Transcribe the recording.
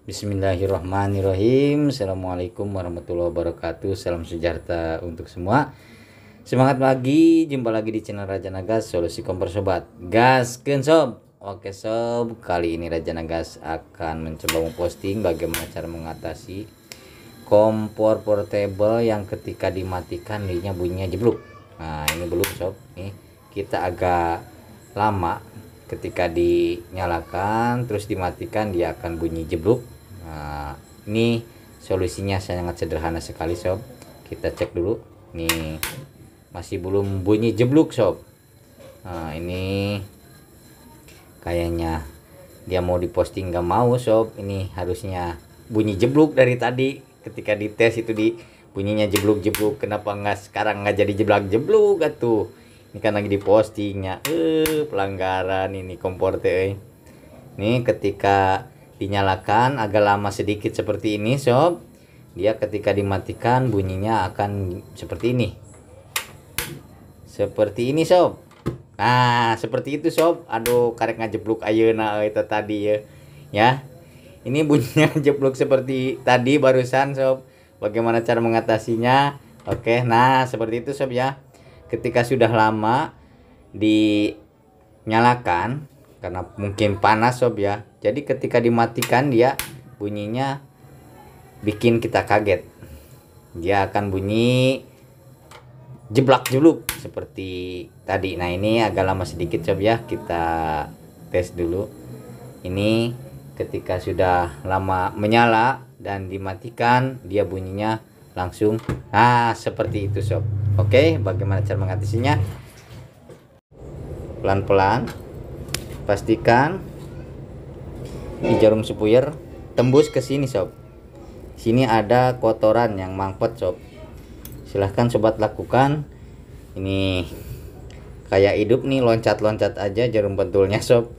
Bismillahirrahmanirrahim. Assalamualaikum warahmatullahi wabarakatuh. Salam sejahtera untuk semua. Semangat pagi, jumpa lagi di channel Raja Nagas Solusi Kompor Sobat. Gaskeun sob. Oke sob, kali ini Raja Nagas akan mencoba memposting bagaimana cara mengatasi kompor portable yang ketika dimatikan linya bunyinya jeblok. Nah, ini belum sob. Nih, kita agak lama ketika dinyalakan terus dimatikan dia akan bunyi jeblok. Nah, ini solusinya sangat sederhana sekali sob. Kita cek dulu. Nih, masih belum bunyi jeblok sob. Nah, ini kayaknya dia mau diposting gak mau sob. Ini harusnya bunyi jeblok dari tadi. Ketika dites itu di bunyinya jeblok-jeblok. Kenapa nggak sekarang nggak jadi jeblok-jeblok atuh? Ini kan lagi dipostingnya. Pelanggaran ini kompor teh. Nih ketika dinyalakan agak lama sedikit seperti ini sob. Dia ketika dimatikan bunyinya akan seperti ini. Seperti ini sob. Nah, seperti itu sob. Aduh, karek ngajeblok ayeuna itu tadi ya. Ya. Ini bunyinya jeblok seperti tadi barusan sob. Bagaimana cara mengatasinya? Oke, nah seperti itu sob ya. Ketika sudah lama dinyalakan karena mungkin panas sob ya, jadi ketika dimatikan dia bunyinya bikin kita kaget. Dia akan bunyi jeblak-jebluk seperti tadi. Nah, ini agak lama sedikit sob ya, kita tes dulu. Ini ketika sudah lama menyala dan dimatikan dia bunyinya langsung seperti itu sob. Oke, bagaimana cara mengatasinya? Pelan-pelan pastikan di jarum spuyer tembus ke sini sob. Sini ada kotoran yang mangpet sob. Silahkan sobat lakukan. Ini kayak hidup nih, loncat-loncat aja jarum pentulnya sob.